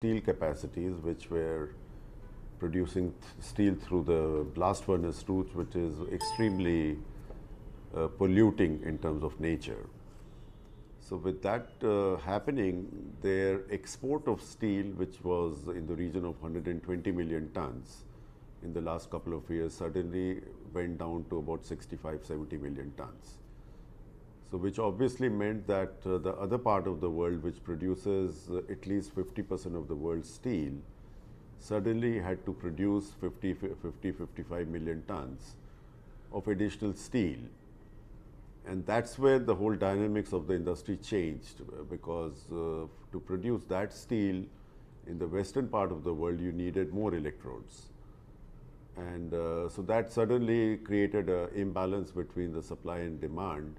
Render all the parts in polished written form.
steel capacities which were producing steel through the blast furnace route, which is extremely polluting in terms of nature. So with that happening, their export of steel, which was in the region of 120 million tons in the last couple of years, suddenly went down to about 65, 70 million tons. So which obviously meant that the other part of the world, which produces at least 50% of the world's steel, suddenly had to produce 55 million tons of additional steel. And that's where the whole dynamics of the industry changed, because to produce that steel in the western part of the world, you needed more electrodes. And so that suddenly created an imbalance between the supply and demand.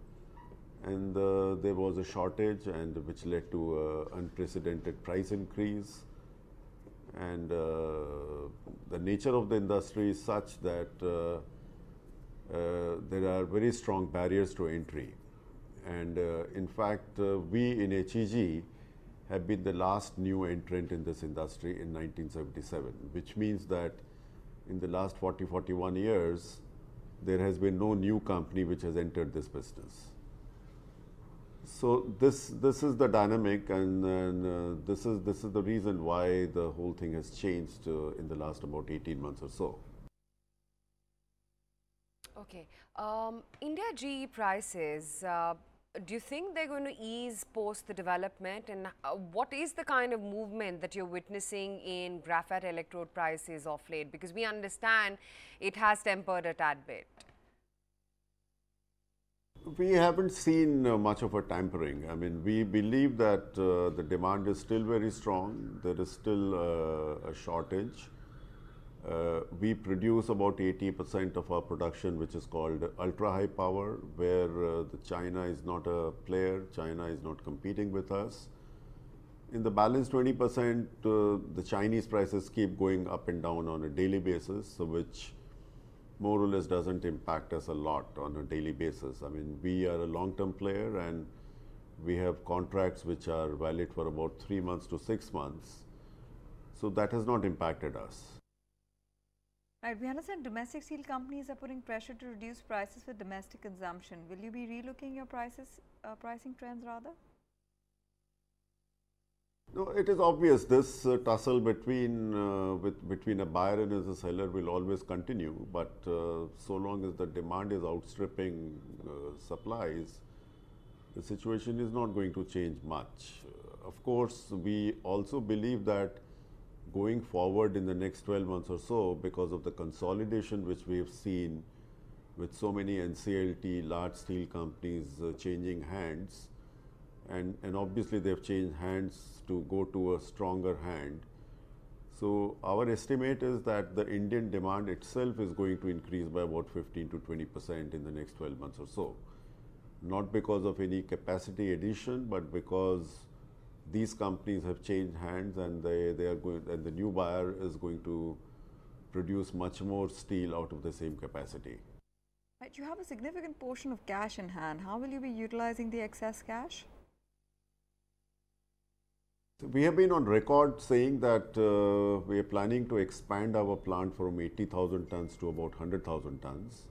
And there was a shortage, and which led to unprecedented price increase. And the nature of the industry is such that there are very strong barriers to entry. And in fact, we in HEG have been the last new entrant in this industry in 1977, which means that in the last 40, 41 years, there has been no new company which has entered this business. So this is the dynamic, and this is the reason why the whole thing has changed in the last about 18 months or so. Okay. India GE prices, do you think they're going to ease post the development? And what is the kind of movement that you're witnessing in graphite electrode prices of late? Because we understand it has tempered a tad bit. We haven't seen much of a tampering. I mean, we believe that the demand is still very strong. There is still a shortage. We produce about 80% of our production, which is called ultra high power, where China is not a player. China is not competing with us. In the balance 20%, the Chinese prices keep going up and down on a daily basis, so which more or less doesn't impact us a lot on a daily basis. I mean, we are a long-term player, and we have contracts which are valid for about 3 months to 6 months. So that has not impacted us. Right, we understand domestic steel companies are putting pressure to reduce prices for domestic consumption. Will you be relooking your pricing trends rather? No, it is obvious this tussle between a buyer and a seller will always continue, but so long as the demand is outstripping supplies, the situation is not going to change much. Of course, we also believe that going forward in the next 12 months or so, because of the consolidation which we have seen with so many NCLT large steel companies changing hands, and obviously they have changed hands to go to a stronger hand. So our estimate is that the Indian demand itself is going to increase by about 15 to 20% in the next 12 months or so. Not because of any capacity addition, but because these companies have changed hands, and they are going, and the new buyer is going to produce much more steel out of the same capacity. Right, you have a significant portion of cash in hand. How will you be utilizing the excess cash? We have been on record saying that we are planning to expand our plant from 80,000 tons to about 100,000 tons.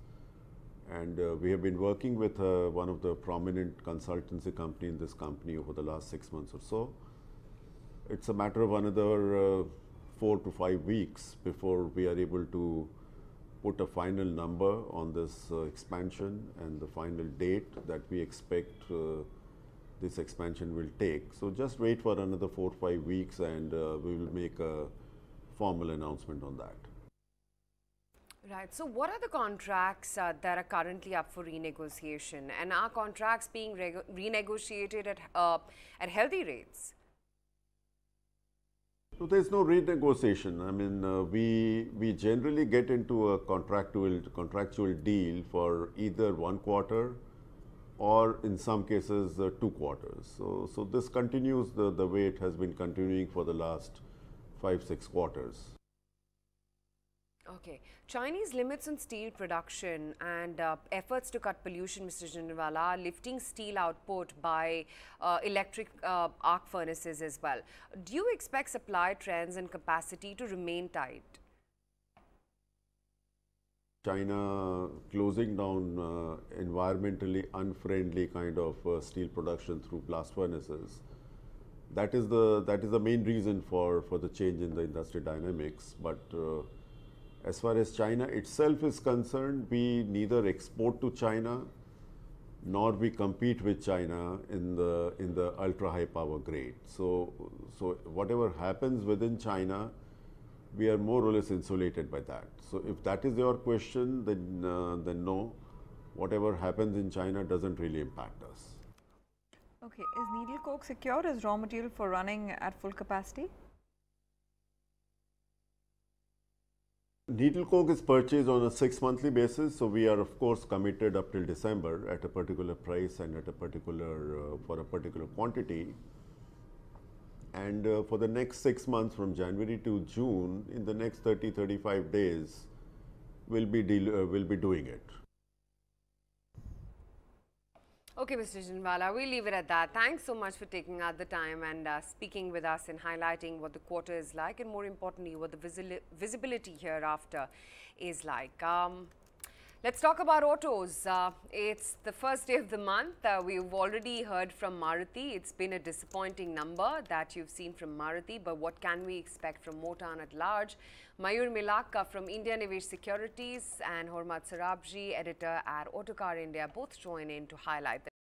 And we have been working with one of the prominent consultancy company in this company over the last 6 months or so. It's a matter of another 4 to 5 weeks before we are able to put a final number on this expansion and the final date that we expect this expansion will take. So just wait for another 4 to 5 weeks, and we will make a formal announcement on that. Right. So what are the contracts that are currently up for renegotiation, and are contracts being renegotiated at healthy rates? So there's no renegotiation. I mean, we generally get into a contractual deal for either 1 quarter or in some cases 2 quarters. So this continues the way it has been continuing for the last 5, 6 quarters. Okay. Chinese limits on steel production and efforts to cut pollution, Mr. Jhunjhunwala, are lifting steel output by electric arc furnaces as well. Do you expect supply trends and capacity to remain tight? China closing down environmentally unfriendly kind of steel production through blast furnaces. That is the main reason for the change in the industry dynamics. But as far as China itself is concerned, we neither export to China nor we compete with China in the ultra high power grade. So whatever happens within China, we are more or less insulated by that. So if that is your question, then no, whatever happens in China doesn't really impact us. Okay, is needle coke secured as raw material for running at full capacity? Needle coke is purchased on a 6-monthly basis, so we are of course committed up till December at a particular price and at a particular for a particular quantity. And for the next 6 months, from January to June, in the next 30-35 days, we'll be doing it. Okay, Mr. Jhunjhunwala, we'll leave it at that. Thanks so much for taking out the time and speaking with us and highlighting what the quarter is like, and more importantly, what the visibility hereafter is like. Let's talk about autos. It's the first day of the month. We've already heard from Maruti. It's been a disappointing number that you've seen from Maruti, but what can we expect from Motan at large? Mayur Milak from India Nivesh Securities and Hormat Sarabji, editor at Autocar India, both join in to highlight the